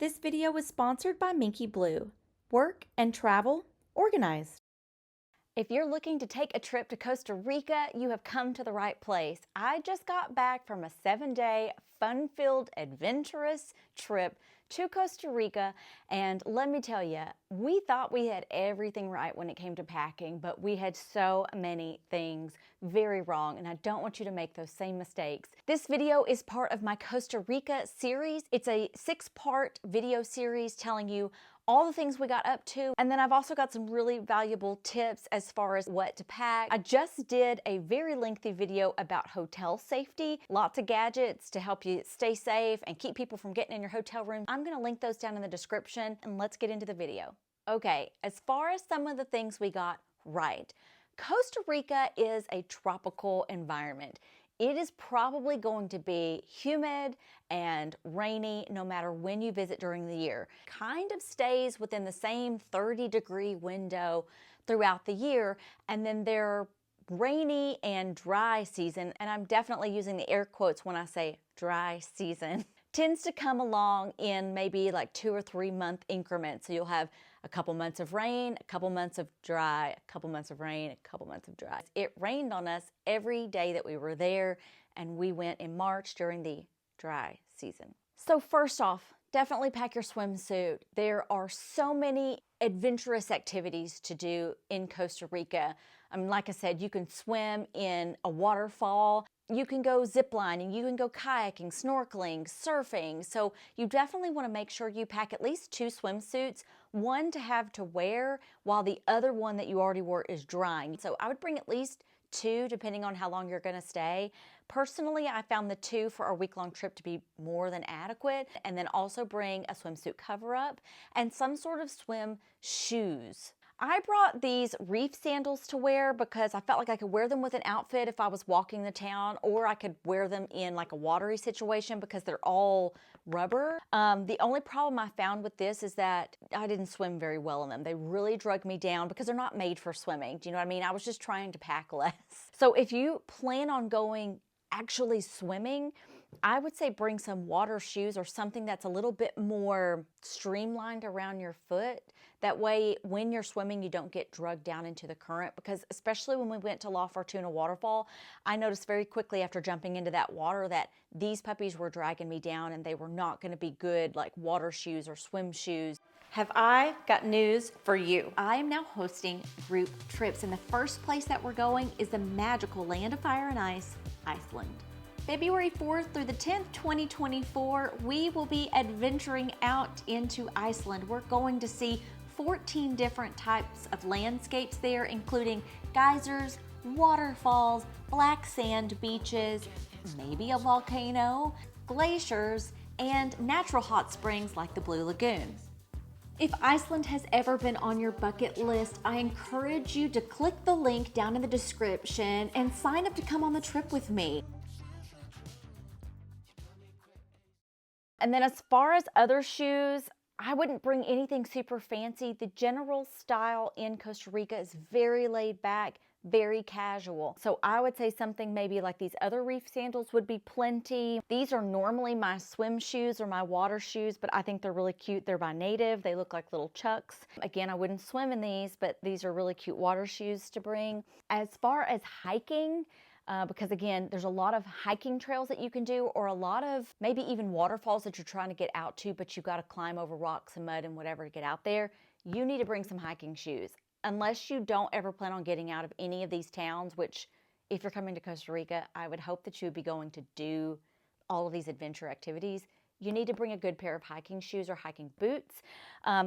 This video was sponsored by Minky Blue. Work and travel organized. If you're looking to take a trip to Costa Rica, you have come to the right place. I just got back from a 7-day, fun-filled, adventurous trip to Costa Rica, and let me tell you, we thought we had everything right when it came to packing, but we had so many things very wrong, and I don't want you to make those same mistakes. This video is part of my Costa Rica series. It's a 6-part video series telling you all the things we got up to, and then I've also got some really valuable tips as far as what to pack. I just did a very lengthy video about hotel safety, lots of gadgets to help you stay safe and keep people from getting in your hotel room. I'm gonna link those down in the description, and let's get into the video. Okay, as far as some of the things we got right, Costa Rica is a tropical environment. It is probably going to be humid and rainy no matter when you visit during the year. Kind of stays within the same 30-degree window throughout the year, and then their rainy and dry season, and I'm definitely using the air quotes when I say dry season, tends to come along in maybe like 2 or 3 month increments. So you'll have a couple months of rain, a couple months of dry, a couple months of rain, a couple months of dry. It rained on us every day that we were there, and we went in March during the dry season. So first off, definitely pack your swimsuit. There are so many adventurous activities to do in Costa Rica. Like I said, you can swim in a waterfall, you can go ziplining, you can go kayaking, snorkeling, surfing. So you definitely want to make sure you pack at least 2 swimsuits, one to have to wear while the other one that you already wore is drying. So I would bring at least 2 depending on how long you're going to stay. Personally, I found the 2 for our week-long trip to be more than adequate. And then also bring a swimsuit cover-up and some sort of swim shoes. I brought these reef sandals to wear because I felt like I could wear them with an outfit if I was walking the town, or I could wear them in like a watery situation because they're all rubber. The only problem I found with this is that I didn't swim very well in them. They really drug me down because they're not made for swimming. Do you know what I mean? I was just trying to pack less. So if you plan on going actually swimming, I would say bring some water shoes or something that's a little bit more streamlined around your foot. That way, when you're swimming, you don't get drugged down into the current, because especially when we went to La Fortuna waterfall, I noticed very quickly after jumping into that water that these puppies were dragging me down, and they were not going to be good like water shoes or swim shoes. Have I got news for you? I am now hosting group trips, and the first place that we're going is the magical land of fire and ice, Iceland. February 4th through the 10th, 2024, we will be adventuring out into Iceland. We're going to see 14 different types of landscapes there, including geysers, waterfalls, black sand beaches, maybe a volcano, glaciers, and natural hot springs like the Blue Lagoon. If Iceland has ever been on your bucket list, I encourage you to click the link down in the description and sign up to come on the trip with me. And then as far as other shoes, I wouldn't bring anything super fancy. The general style in Costa Rica is very laid back, very casual. So I would say something maybe like these other reef sandals would be plenty. These are normally my swim shoes or my water shoes, but I think they're really cute. They're by Native. They look like little Chucks. Again, I wouldn't swim in these, but these are really cute water shoes to bring. As far as hiking, because again, there's a lot of hiking trails that you can do, or a lot of maybe even waterfalls that you're trying to get out to, but you've got to climb over rocks and mud and whatever to get out there. You need to bring some hiking shoes. Unless you don't ever plan on getting out of any of these towns, which if you're coming to Costa Rica, I would hope that you would be going to do all of these adventure activities. You need to bring a good pair of hiking shoes or hiking boots.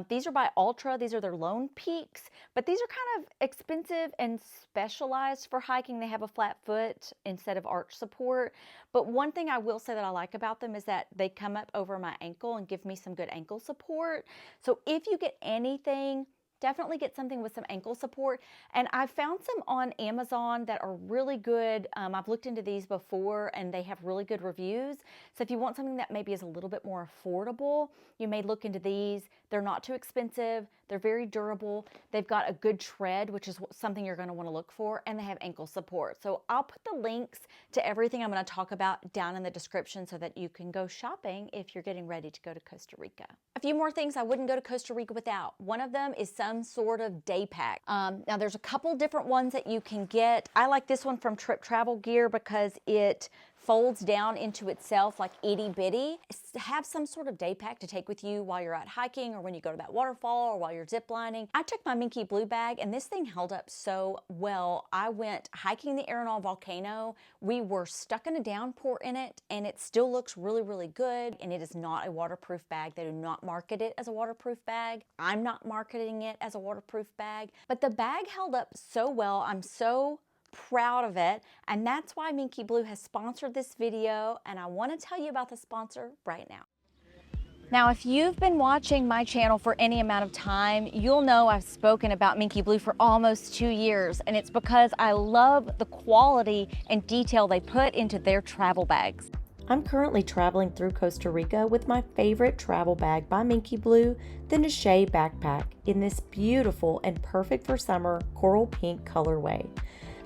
These are by Ultra. These are their Lone Peaks, but these are kind of expensive and specialized for hiking. They have a flat foot instead of arch support. But one thing I will say that I like about them is that they come up over my ankle and give me some good ankle support. So if you get anything, definitely get something with some ankle support. And I found some on Amazon that are really good. I've looked into these before and they have really good reviews. So if you want something that maybe is a little bit more affordable, you may look into these. They're not too expensive. They're very durable. They've got a good tread, which is something you're going to want to look for, and they have ankle support. So I'll put the links to everything I'm going to talk about down in the description so that you can go shopping if you're getting ready to go to Costa Rica. A few more things I wouldn't go to Costa Rica without. One of them is some sort of day pack. Now there's a couple different ones that you can get. I like this one from Trip Travel Gear because it folds down into itself like itty bitty. Have some sort of day pack to take with you while you're out hiking or when you go to that waterfall or while you're zip lining. I took my Minky Blue bag and this thing held up so well. I went hiking the Arenal volcano. We were stuck in a downpour in it and it still looks really, really good. And it is not a waterproof bag. They do not market it as a waterproof bag. I'm not marketing it as a waterproof bag, but the bag held up so well. I'm so proud of it, and that's why Minky Blue has sponsored this video, and I want to tell you about the sponsor right now. Now, if you've been watching my channel for any amount of time, you'll know I've spoken about Minky Blue for almost 2 years, and it's because I love the quality and detail they put into their travel bags. I'm currently traveling through Costa Rica with my favorite travel bag by Minky Blue, the Nache backpack, in this beautiful and perfect for summer coral pink colorway.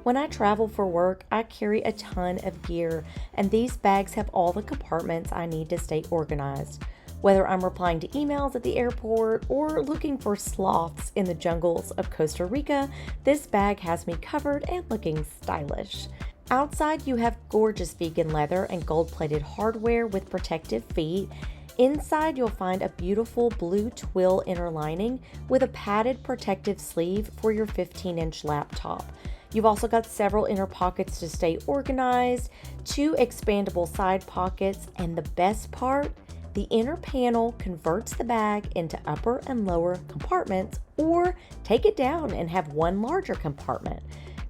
When I travel for work, I carry a ton of gear, and these bags have all the compartments I need to stay organized. Whether I'm replying to emails at the airport or looking for sloths in the jungles of Costa Rica, this bag has me covered and looking stylish. Outside, you have gorgeous vegan leather and gold-plated hardware with protective feet. Inside, you'll find a beautiful blue twill inner lining with a padded protective sleeve for your 15-inch laptop. You've also got several inner pockets to stay organized, 2 expandable side pockets, and the best part, the inner panel converts the bag into upper and lower compartments, or take it down and have one larger compartment.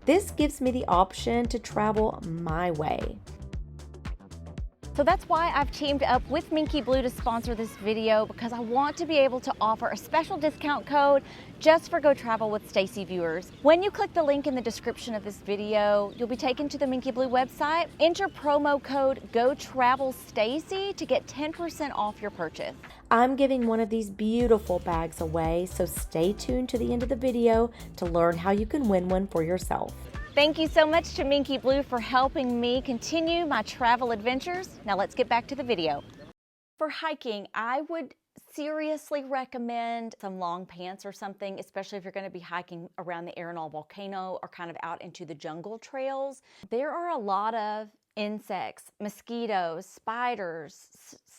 This gives me the option to travel my way. So that's why I've teamed up with Minky Blue to sponsor this video, because I want to be able to offer a special discount code just for Go Travel with Staci viewers. When you click the link in the description of this video, you'll be taken to the Minky Blue website. Enter promo code GoTravelStaci to get 10% off your purchase. I'm giving one of these beautiful bags away, so stay tuned to the end of the video to learn how you can win one for yourself. Thank you so much to Minky Blue for helping me continue my travel adventures. Now let's get back to the video. For hiking, I would seriously recommend some long pants or something, especially if you're going to be hiking around the Arenal volcano or kind of out into the jungle trails. There are a lot of insects, mosquitoes, spiders,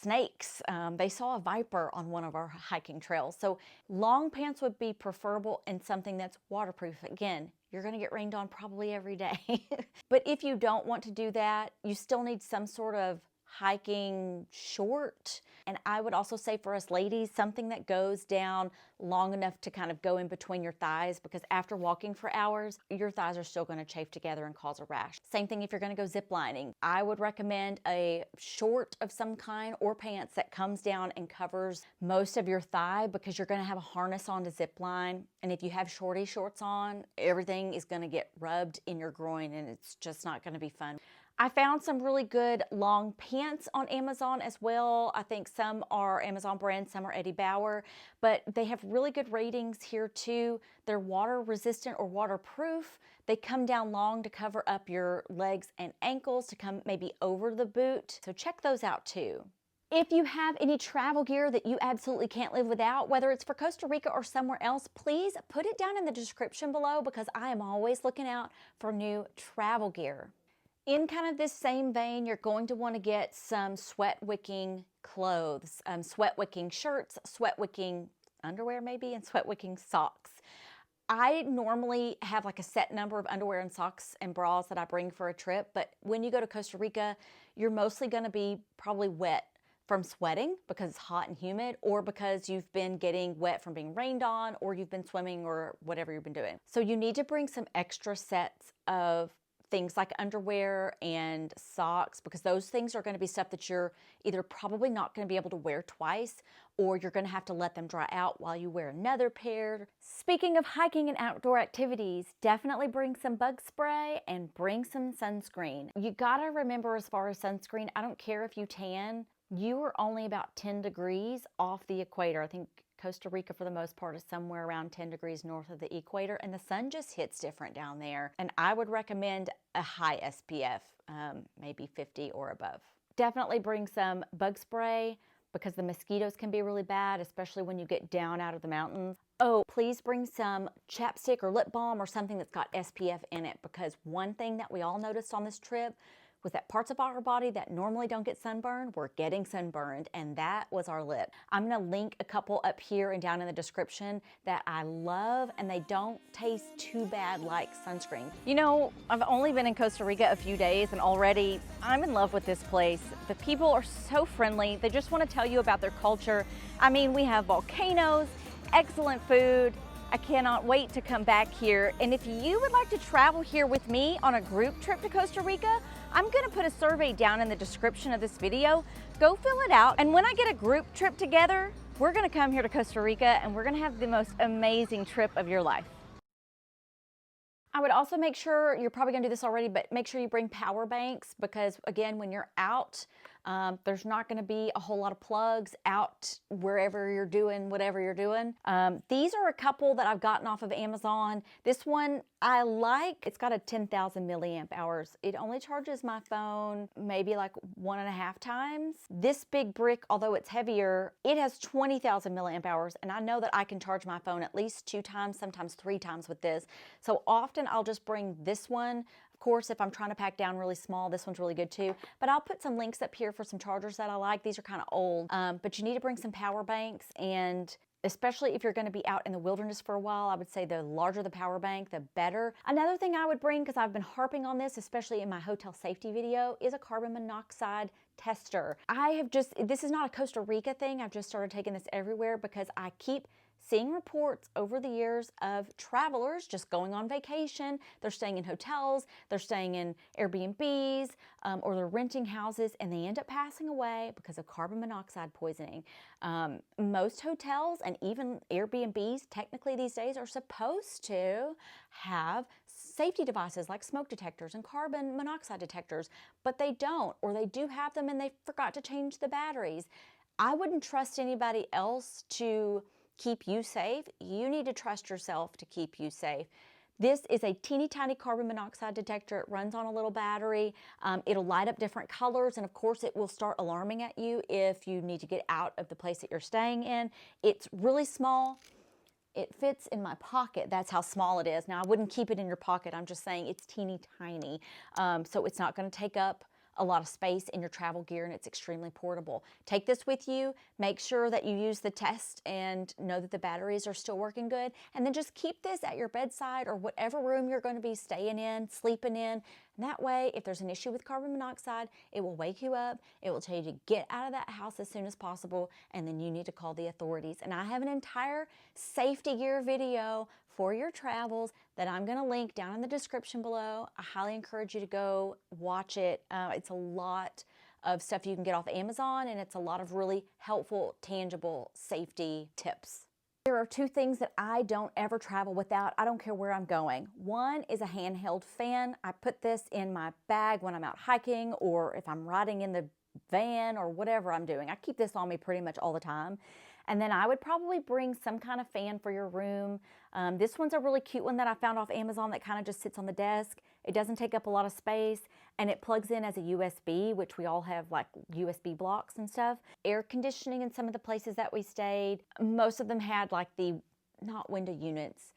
snakes. They saw a viper on one of our hiking trails. So long pants would be preferable and something that's waterproof. Again, you're going to get rained on probably every day. But if you don't want to do that, you still need some sort of hiking short. And I would also say for us ladies, something that goes down long enough to kind of go in between your thighs, because after walking for hours, your thighs are still going to chafe together and cause a rash. Same thing if you're going to go zip lining. I would recommend a short of some kind or pants that comes down and covers most of your thigh, because you're going to have a harness on to zip line. And if you have shorty shorts on, everything is going to get rubbed in your groin and it's just not going to be fun. I found some really good long pants on Amazon as well. I think some are Amazon brand, some are Eddie Bauer, but they have really good ratings here too. They're water resistant or waterproof. They come down long to cover up your legs and ankles, to come maybe over the boot. So check those out too. If you have any travel gear that you absolutely can't live without, whether it's for Costa Rica or somewhere else, please put it down in the description below, because I am always looking out for new travel gear. In kind of this same vein, you're going to want to get some sweat wicking clothes, sweat wicking shirts, sweat wicking underwear maybe, and sweat wicking socks. I normally have like a set number of underwear and socks and bras that I bring for a trip, but when you go to Costa Rica, you're mostly going to be probably wet from sweating because it's hot and humid, or because you've been getting wet from being rained on, or you've been swimming or whatever you've been doing. So you need to bring some extra sets of things like underwear and socks, because those things are going to be stuff that you're either probably not going to be able to wear twice, or you're going to have to let them dry out while you wear another pair. Speaking of hiking and outdoor activities, definitely bring some bug spray and bring some sunscreen. You gotta remember, as far as sunscreen, I don't care if you tan, you are only about 10 degrees off the equator. I think Costa Rica, for the most part, is somewhere around 10 degrees north of the equator, and the sun just hits different down there. And I would recommend a high SPF, maybe 50 or above. Definitely bring some bug spray, because the mosquitoes can be really bad, especially when you get down out of the mountains. Oh, please bring some chapstick or lip balm or something that's got SPF in it, because one thing that we all noticed on this trip was that parts of our body that normally don't get sunburned were getting sunburned, and that was our lip. I'm gonna link a couple up here and down in the description that I love, and they don't taste too bad like sunscreen. You know, I've only been in Costa Rica a few days, and already I'm in love with this place. The people are so friendly. They just wanna tell you about their culture. I mean, we have volcanoes, excellent food. I cannot wait to come back here. And if you would like to travel here with me on a group trip to Costa Rica, I'm gonna put a survey down in the description of this video. Go fill it out. And when I get a group trip together, we're gonna come here to Costa Rica and we're gonna have the most amazing trip of your life. I would also make sure, you're probably gonna do this already, but make sure you bring power banks, because again, when you're out, there's not gonna be a whole lot of plugs out wherever you're doing whatever you're doing. These are a couple that I've gotten off of Amazon. This one I like. It's got a 10,000 milliamp hours. It only charges my phone maybe like 1.5 times. This big brick, although it's heavier, it has 20,000 milliamp hours, and I know that I can charge my phone at least 2 times, sometimes 3 times with this. So often I'll just bring this one. Of course, if I'm trying to pack down really small, this one's really good too. But I'll put some links up here for some chargers that I like. These are kind of old, but you need to bring some power banks, and especially if you're going to be out in the wilderness for a while, I would say the larger the power bank, the better. Another thing I would bring, because I've been harping on this, especially in my hotel safety video, is a carbon monoxide tester. This is not a Costa Rica thing. I've just started taking this everywhere because I keep seeing reports over the years of travelers just going on vacation. They're staying in hotels, they're staying in Airbnbs, or they're renting houses, and they end up passing away because of carbon monoxide poisoning. Most hotels and even Airbnbs technically these days are supposed to have safety devices like smoke detectors and carbon monoxide detectors, but they don't, or they do have them and they forgot to change the batteries. I wouldn't trust anybody else to keep you safe. You need to trust yourself to keep you safe. This is a teeny tiny carbon monoxide detector. It runs on a little battery. It'll light up different colors, and of course it will start alarming at you if you need to get out of the place that you're staying in. It's really small. It fits in my pocket. That's how small it is. Now, I wouldn't keep it in your pocket. I'm just saying it's teeny tiny. So it's not going to take up a lot of space in your travel gear, and it's extremely portable. Take this with you. Make sure that you use the test and know that the batteries are still working good. And then just keep this at your bedside or whatever room you're going to be staying in, sleeping in. And that way, if there's an issue with carbon monoxide, it will wake you up. It will tell you to get out of that house as soon as possible, and then you need to call the authorities. And I have an entire safety gear video for your travels that I'm going to link down in the description below. I highly encourage you to go watch it. It's a lot of stuff you can get off Amazon, and it's a lot of really helpful, tangible safety tips. There are 2 things that I don't ever travel without. I don't care where I'm going. One is a handheld fan. I put this in my bag when I'm out hiking, or if I'm riding in the van or whatever I'm doing. I keep this on me pretty much all the time. And then I would probably bring some kind of fan for your room. This one's a really cute one that I found off Amazon that kind of just sits on the desk. It doesn't take up a lot of space, and it plugs in as a USB, which we all have like USB blocks and stuff. Air conditioning in some of the places that we stayed, most of them had like not window units.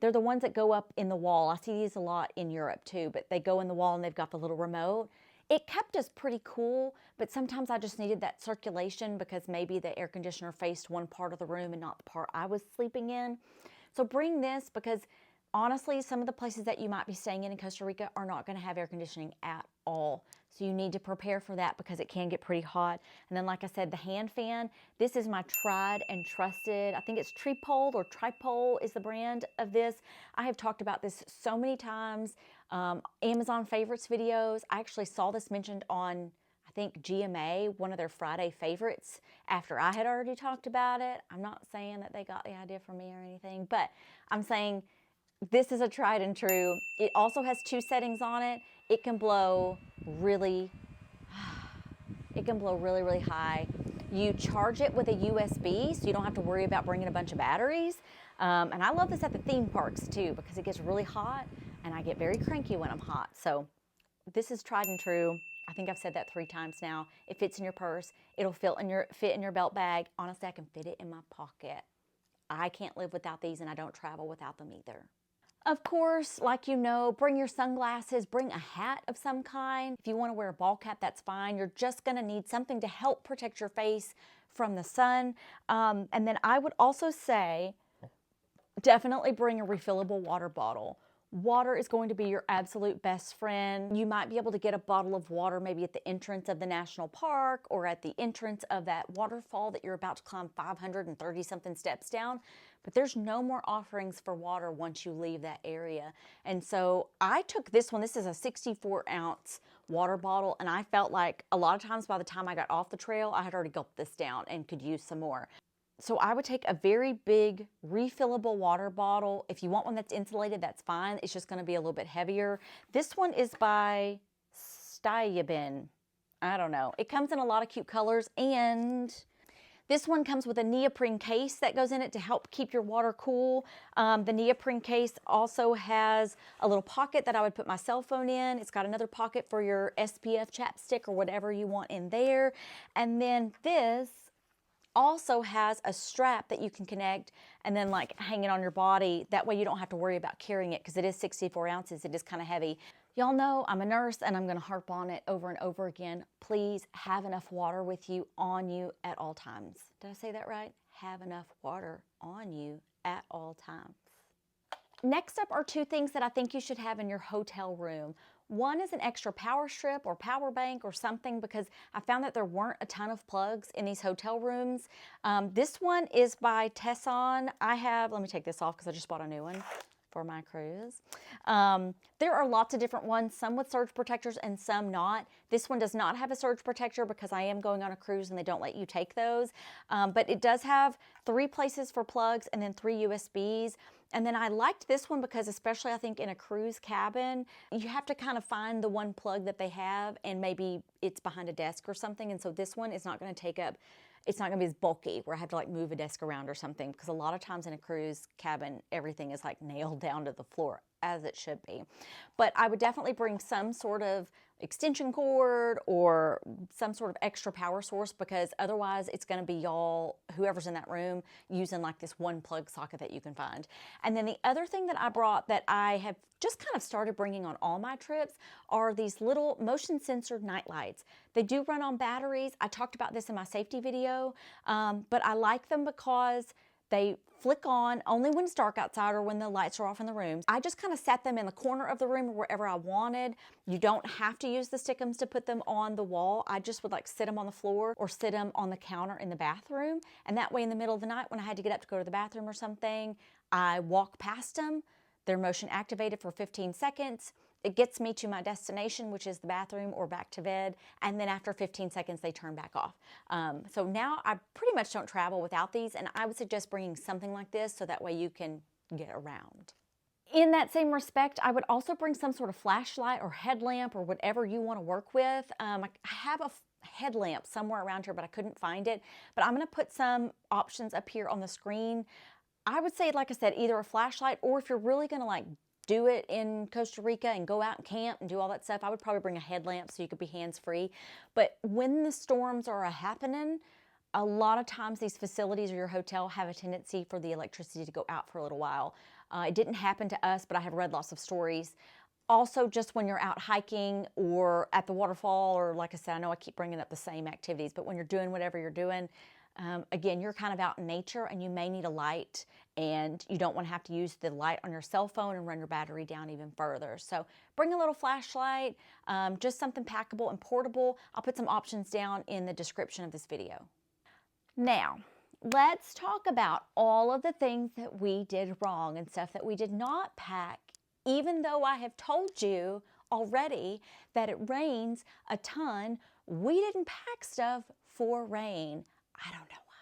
They're the ones that go up in the wall. I see these a lot in Europe too, but they go in the wall and they've got the little remote. It kept us pretty cool, but sometimes I just needed that circulation because maybe the air conditioner faced one part of the room and not the part I was sleeping in. So bring this, because honestly, some of the places that you might be staying in Costa Rica are not going to have air conditioning at all. So you need to prepare for that because it can get pretty hot. And then, like I said, the hand fan, this is my tried and trusted, I think it's Tripole or Tripole is the brand of this. I have talked about this so many times. Amazon favorites videos. I actually saw this mentioned on, I think, GMA, one of their Friday favorites, after I had already talked about it. I'm not saying that they got the idea from me or anything, but I'm saying this is a tried and true. It also has 2 settings on it. It can blow really high. You charge it with a USB, so you don't have to worry about bringing a bunch of batteries. And I love this at the theme parks too, because it gets really hot and I get very cranky when I'm hot. So this is tried and true. I think I've said that 3 times now. It fits in your purse. It'll fit in your belt bag. Honestly, I can fit it in my pocket. I can't live without these, and I don't travel without them either. Of course, like you know, bring your sunglasses, bring a hat of some kind. If you want to wear a ball cap, that's fine. You're just going to need something to help protect your face from the sun. And then I would also say, definitely bring a refillable water bottle. Water is going to be your absolute best friend. You might be able to get a bottle of water maybe at the entrance of the national park or at the entrance of that waterfall that you're about to climb 530 something steps down, but there's no more offerings for water once you leave that area. And so I took this one. This is a 64-ounce water bottle, and I felt like a lot of times by the time I got off the trail, I had already gulped this down and could use some more. So I would take a very big refillable water bottle. If you want one that's insulated, that's fine. It's just going to be a little bit heavier. This one is by Staci. I don't know. It comes in a lot of cute colors, and this one comes with a neoprene case that goes in it to help keep your water cool. The neoprene case also has a little pocket that I would put my cell phone in. It's got another pocket for your SPF chapstick or whatever you want in there. And then this also has a strap that you can connect and then like hang it on your body. That way you don't have to worry about carrying it because it is 64 ounces. It is kind of heavy. Y'all know I'm a nurse and I'm going to harp on it over and over again. Please have enough water with you, on you at all times. Did I say that right? Have enough water on you at all times. Next up are 2 things that I think you should have in your hotel room. One is an extra power strip or power bank or something, because I found that there weren't a ton of plugs in these hotel rooms. This one is by Tesson. Let me take this off because I just bought a new one for my cruise. There are lots of different ones, some with surge protectors and some not. This one does not have a surge protector because I am going on a cruise and they don't let you take those. But it does have 3 places for plugs and then 3 USBs. And then I liked this one because, especially I think in a cruise cabin, you have to kind of find the one plug that they have, and maybe it's behind a desk or something. And so this one is not going to take up, it's not going to be as bulky where I have to like move a desk around or something, because a lot of times in a cruise cabin, everything is like nailed down to the floor, as it should be. But I would definitely bring some sort of extension cord or some sort of extra power source, because otherwise it's going to be y'all, whoever's in that room, using like this one plug socket that you can find. And then the other thing that I brought that I have just kind of started bringing on all my trips are these little motion censored night lights. They do run on batteries. I talked about this in my safety video, but I like them because they flick on only when it's dark outside or when the lights are off in the rooms. I just kind of set them in the corner of the room or wherever I wanted. You don't have to use the stickums to put them on the wall. I just would like sit them on the floor or sit them on the counter in the bathroom. And that way in the middle of the night when I had to get up to go to the bathroom or something, I walk past them. They're motion activated for 15 seconds. It gets me to my destination, which is the bathroom or back to bed, and then after 15 seconds, they turn back off. So now I pretty much don't travel without these, and I would suggest bringing something like this so that way you can get around. In that same respect, I would also bring some sort of flashlight or headlamp or whatever you want to work with. I have a headlamp somewhere around here, but I couldn't find it. But I'm going to put some options up here on the screen. I would say, like I said, either a flashlight, or if you're really going to like do it in Costa Rica and go out and camp and do all that stuff, I would probably bring a headlamp so you could be hands-free. But when the storms are happening, a lot of times these facilities or your hotel have a tendency for the electricity to go out for a little while. It didn't happen to us, but I have read lots of stories. Also, just when you're out hiking or at the waterfall, or like I said, I know I keep bringing up the same activities, but when you're doing whatever you're doing, again, you're kind of out in nature and you may need a light, and you don't want to have to use the light on your cell phone and run your battery down even further. So bring a little flashlight, just something packable and portable. I'll put some options down in the description of this video. Now, let's talk about all of the things that we did wrong and stuff that we did not pack, even though I have told you already that it rains a ton. We didn't pack stuff for rain. I don't know why.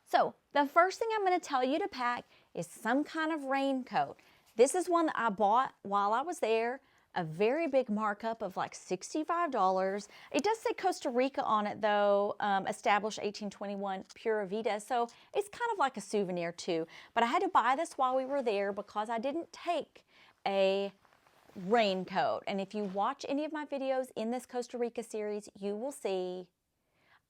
So the first thing I'm going to tell you to pack is some kind of raincoat. This is one that I bought while I was there, a very big markup of like $65. It does say Costa Rica on it though, established 1821 Pura Vida, so it's kind of like a souvenir too. But I had to buy this while we were there because I didn't take a Raincoat. And if you watch any of my videos in this Costa Rica series, you will see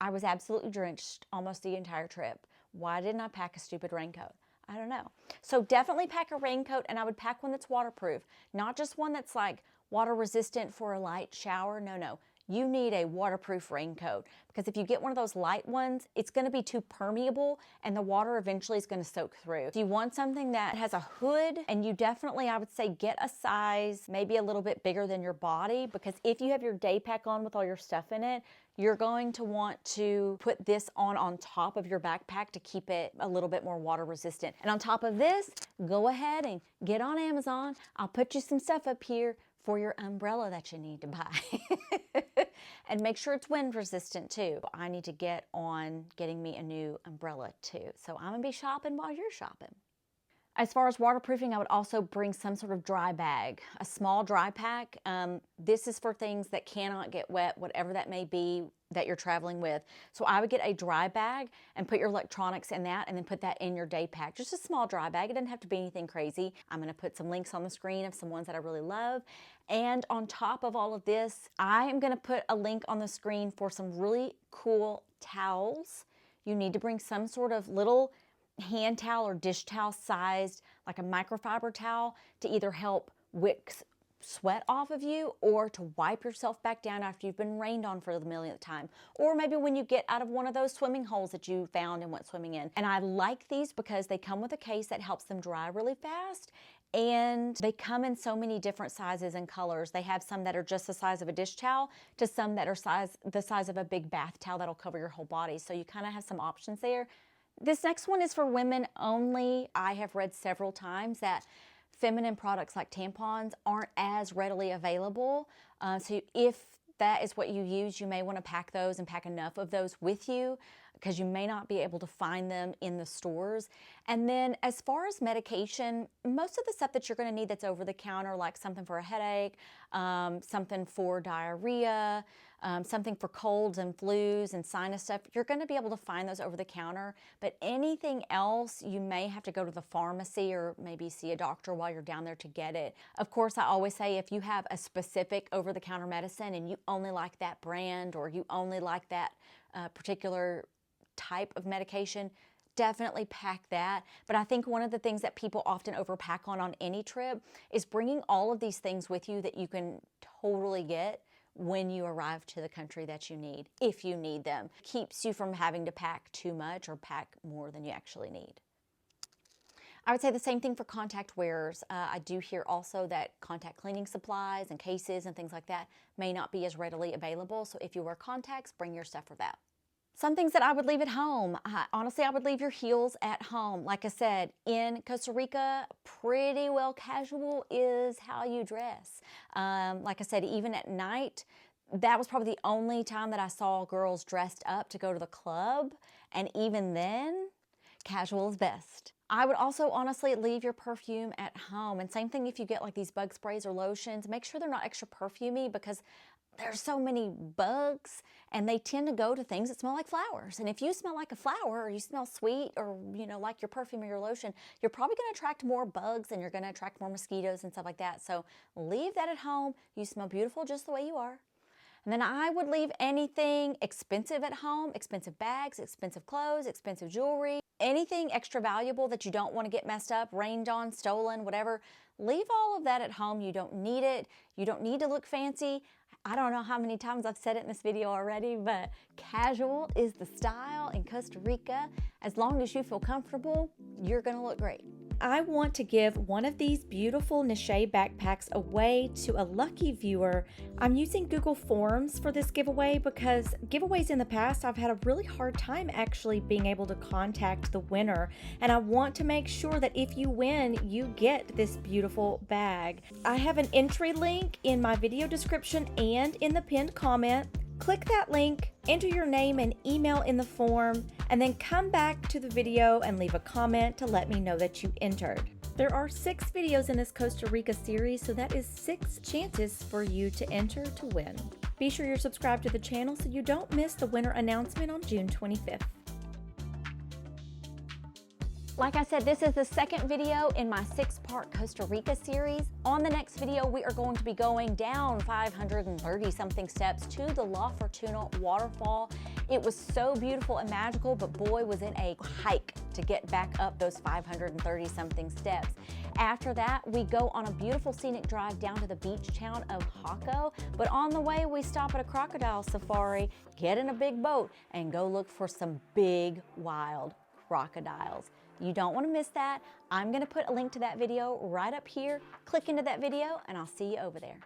I was absolutely drenched almost the entire trip. Why didn't I pack a stupid raincoat? I don't know. So definitely pack a raincoat, and I would pack one that's waterproof, not just one that's like water resistant for a light shower. No, no. You need a waterproof raincoat, because if you get one of those light ones, it's going to be too permeable and the water eventually is going to soak through. If you want something that has a hood, and you definitely, I would say, get a size maybe a little bit bigger than your body, because if you have your day pack on with all your stuff in it, you're going to want to put this on top of your backpack to keep it a little bit more water resistant. And on top of this, go ahead and get on Amazon. I'll put you some stuff up here for your umbrella that you need to buy. And make sure it's wind resistant too. I need to get on getting me a new umbrella too. So I'm gonna be shopping while you're shopping. As far as waterproofing, I would also bring some sort of dry bag, a small dry pack. This is for things that cannot get wet, whatever that may be that you're traveling with. So I would get a dry bag and put your electronics in that, and then put that in your day pack. Just a small dry bag. It doesn't have to be anything crazy. I'm gonna put some links on the screen of some ones that I really love. And on top of all of this, I am gonna put a link on the screen for some really cool towels. You need to bring some sort of little hand towel or dish towel sized, like a microfiber towel, to either help wick sweat off of you, or to wipe yourself back down after you've been rained on for the millionth time, or maybe when you get out of one of those swimming holes that you found and went swimming in. And I like these because they come with a case that helps them dry really fast, and they come in so many different sizes and colors. They have some that are just the size of a dish towel to some that are the size of a big bath towel that'll cover your whole body. So you kind of have some options there. This next one is for women only. I have read several times that feminine products like tampons aren't as readily available. So if that is what you use, you may want to pack those and pack enough of those with you, because you may not be able to find them in the stores. And then as far as medication, most of the stuff that you're going to need that's over the counter, like something for a headache, something for diarrhea, something for colds and flus and sinus stuff, you're going to be able to find those over the counter. But anything else, you may have to go to the pharmacy or maybe see a doctor while you're down there to get it. Of course, I always say if you have a specific over-the-counter medicine and you only like that brand, or you only like that particular type of medication, definitely pack that. But I think one of the things that people often overpack on any trip is bringing all of these things with you that you can totally get when you arrive to the country that you need, if you need them. Keeps you from having to pack too much or pack more than you actually need. I would say the same thing for contact wearers. I do hear also that contact cleaning supplies and cases and things like that may not be as readily available. So if you wear contacts, bring your stuff for that. Some things that I would leave at home. Honestly, I would leave your heels at home. Like I said, in Costa Rica, pretty well casual is how you dress. Like I said, even at night, that was probably the only time that I saw girls dressed up to go to the club. And even then, casual is best. I would also honestly leave your perfume at home. And same thing if you get like these bug sprays or lotions, make sure they're not extra perfumey, because there's so many bugs and they tend to go to things that smell like flowers. And if you smell like a flower, or you smell sweet, or like your perfume or your lotion, you're probably going to attract more bugs and you're going to attract more mosquitoes and stuff like that. So leave that at home. You smell beautiful just the way you are. And then I would leave anything expensive at home, expensive bags, expensive clothes, expensive jewelry, anything extra valuable that you don't want to get messed up, rained on, stolen, whatever. Leave all of that at home. You don't need it. You don't need to look fancy. I don't know how many times I've said it in this video already, but casual is the style in Costa Rica. As long as you feel comfortable, you're gonna look great. I want to give one of these beautiful Niche backpacks away to a lucky viewer. I'm using Google Forms for this giveaway because giveaways in the past, I've had a really hard time actually being able to contact the winner. And I want to make sure that if you win, you get this beautiful bag. I have an entry link in my video description and in the pinned comment. Click that link, enter your name and email in the form, and then come back to the video and leave a comment to let me know that you entered. There are 6 videos in this Costa Rica series, so that is 6 chances for you to enter to win. Be sure you're subscribed to the channel so you don't miss the winner announcement on June 25th. Like I said, this is the second video in my 6-part Costa Rica series. On the next video, we are going to be going down 530 something steps to the La Fortuna waterfall. It was so beautiful and magical, but boy, was it a hike to get back up those 530 something steps. After that, we go on a beautiful scenic drive down to the beach town of Jaco, but on the way, we stop at a crocodile safari, get in a big boat, and go look for some big, wild crocodiles. You don't want to miss that. I'm going to put a link to that video right up here. Click into that video, and I'll see you over there.